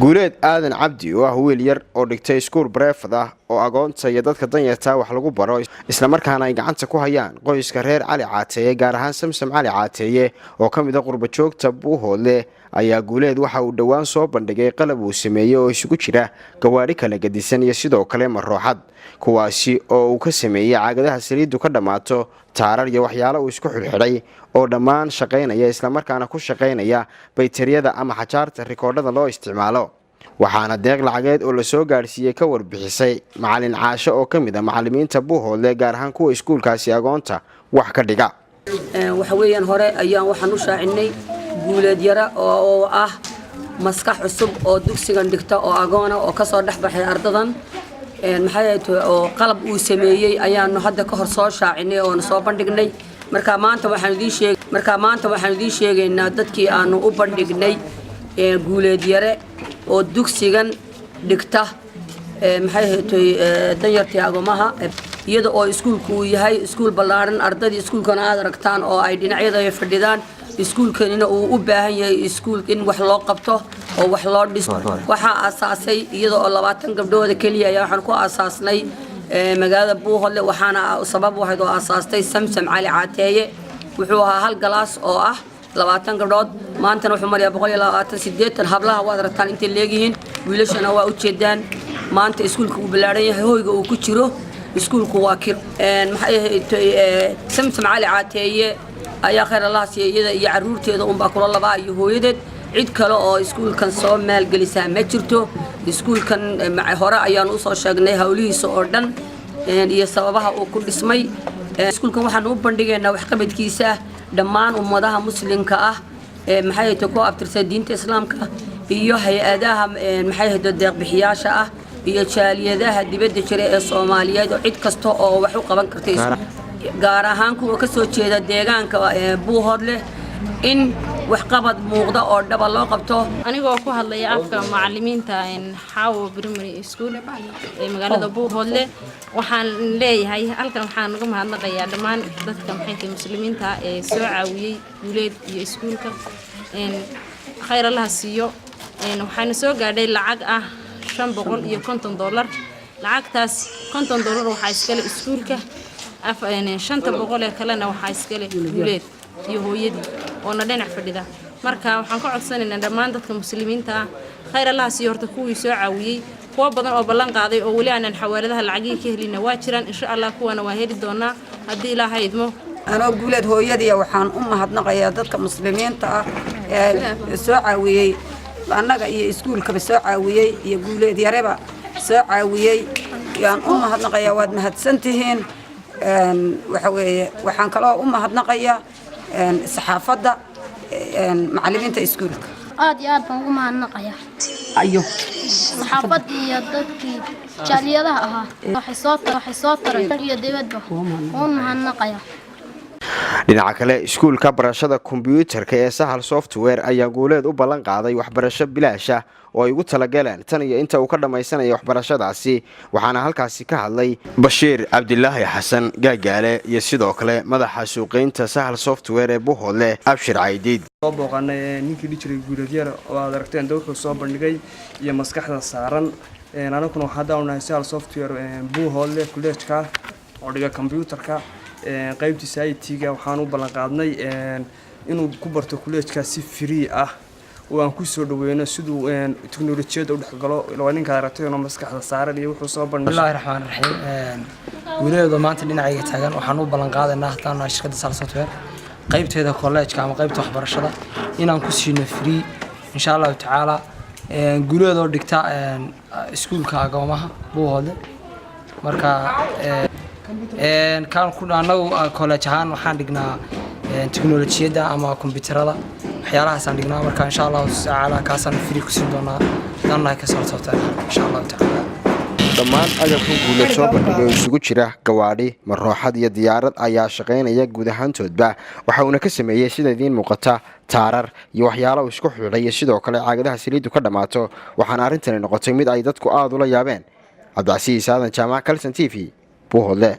guuleed aadan cabdi oo ah wiil yar oo dhigtay iskuul bareefad ah oo agoonta iyo dadka danyarta wax lagu baro isla markaana ay gacanta ku hayaan qoyska reer Cali Caateeye gaar ahaan Samsam Cali Caateeye oo kamid ah qurba joogta Buuhoodle ayaa guuleed waxa uu dhawaan soo bandhigay qalab uu sameeyay oo isugu jira gawaari kala gadisan iyo sidoo kale marooxad kuwaasi oo uu ka sameeyay caagadaha saliidu ka dhamaato taarar iyo waxyaalo uu isku xilxidhay oo dhammaan shaqeynaya isla markaana ku shaqeynaya baytariyada ama xajaarta rikoodhada loo isticmaalo waxaana deeq lacageed oo la soo gaarsiiyay ka warbixisay macallin Caasho oo kamid ah macallimiinta Buuhoodle gaar ahaan kuwa iskuulkaasi agoonta wax ka dhiga waxa weeyaan hore ayaan waxaan u shaacinay guuleed yara oo ah maskax cusub oo dugsigan dhigta oo agoona oo ka soo dhaxbaxay ardadan maxay oo qalab uu sameeyay ayaan hadda ka hor soo shaacinay oo soo bandhignay marka maanta waxaan idin sheegaynaa dadkii aanu u bandhignay guuleed yare oo dugsigan dhigta maxay heetay danyartii agoomaha iyada oo iskuulku uu yahay iskuul ballaaran ardadii iskuulkana aad aragtaan oo ay dhinacyada fadhidaan iskuulkanina uu u baahan yahay iskuul in wax loo qabto oo wax loo dhiso waxa aasaasay iyada oo 20 gabdhood kaliya ayaa waxaan ku aasaasnay magaalada Buuhoodle waxaana sabab waxa oo aasaastay Samsam Cali Caateeye wuxuu ahaa hal galaas oo ah 20 gabdhood maanta wuxuu mariyaa 128 hablaha waad aragtaan inta leegihiin wiilashana waa u jeedaan maanta iskuulku uu bilaaran yahay hoyga uu ku jiro iskuulku waa kir maxay Samsam Cali Caateeye ayaa khayr Allah siiyay iyo caruurteeda baa kula laba iyo hooyadeed cid kale oo iskuulkan soo maalgelisa ma jirto iskuulkan hore ayaan u soo sheegnay hawlihiisa oo dhan iyo sababaha uu ku dhismay iskuulkan waxaan u bandhigaynaa wax qabadkiisa dhammaan ummadaha muslimka ah maxay ku abtirsan diinta islaamka iyo hay'adaha maxay deeq bixiyaasha ah iyo jaaliyadaha dibadda jira ee Soomaaliyeed oo cid kasta oo wax u qaban kartay gaar ahaan kuwa ka soo jeeda deegaanka Buuhoodle in wax qabad muuqda oo dhaba loo qabto anigoo ku hadlaya afka macallimiinta Xawo Primary School ee magaalada Buuhoodle waxaan leeyahay halkan waxaan uga mahadnaqayaa dhammaan dadka maxay muslimiinta ee soo caawiyay guuleed iyo iskuulka khayr Allah siiyo waxaan soo gaadhay lacag ah $550 lacagtaas $50 waxa iskale iskuulka $500 kalena waxa iskale guuleed iyo hooyadii oo na dhinac fadhida marka waxaan ka codsanaynaa dhammaan dadka muslimiinta khayr Allah siiyo horta kuwii soo caawiyay kuwa badan oo ballan qaaday oo wali aanan xawaaladaha lacagii ka helina waa jiraan insha Allah kuwana waa heli doonaa hadii Ilaahay idmo أنا أقول هويدي وحان هاد نقيا دتك مسلمين تا ساعوية أنا جاي إسكول كبساعوية يقول دي ربع ساعوية يعني هاد نقيا واد مهد سنتين وحان كلا هاد نقيا الصحافة دا معلمين تا إسكول يا بنقوم هاد نقيا أيوه صحافة يا دتك جالية لها حصات يا ديفيد بهم هاد نقيا dhinaca kale iskuulka barashada kombiyuutarka ee Sahal Software ayaa guuleed u ballan qaaday waxbarasho bilaash ah oo ay ugu talagaleen tan iyo inta uu ka dhameysanayo waxbarashadaasi waxaana halkaasi ka hadlay Bashiir Cabdilaahi Xasan Gaagaale iyo sidoo kale madaxa suuqeynta Sahal Software ee Buuhoodle Abshir Caydiid soo booqanay ninkii dhijray guuleed yar oo aad aragteen dawrka soo bandhigay iyo maskaxda saaran anaguna waxa daawnaa Sahal Software Buuhoodle college-ka oo dhiga kombiyuutarka qaybtiisa IT-ga waxaan u ballan qaadnay inuu ku barto college-ka si free ah oo aan ku soo dhaweeyno sidoo teknoolajiyada u dhaxgalo ilaa ninka aragtay inuu maskaxda saaran iyo wuxuu soo bandhigay Bismillahir Rahmaanir Rahiim guuleedo maanta dhinacayga taagan waxaan u ballan qaadaynaa haddana shirkadda Sahal Software qaybteeda college-ka ama qaybta waxbarashada inaan ku siino free insha Allah ta'ala guuleedo dhigta iskuulka agoomaha Buuhoodle marka كان كنا نو كولج هان وحان دقنا تكنولوجيا أما كمبيوترات حيالها سندقنا مركا إن شاء الله تعالى كاسن فريق سندونا دنا كسر صوتنا إن شاء الله تعالى. dhammaan agabka guuleed soo bandhigay isugu jira gawaadhi marooxad iyo diyaarad ayaa shaqeynaya guud ahaantoodba waxa uu ka sameeyay sida idin muuqata taarar iyo waxyaalo isku xidhay sidoo kale caagadaha saliidu ka dhamaato waxaana arintani noqotay mid ay dadku aad ula yaabeen Cabdicasiis Aadan Jaamac Kalsan TV Buuhoodle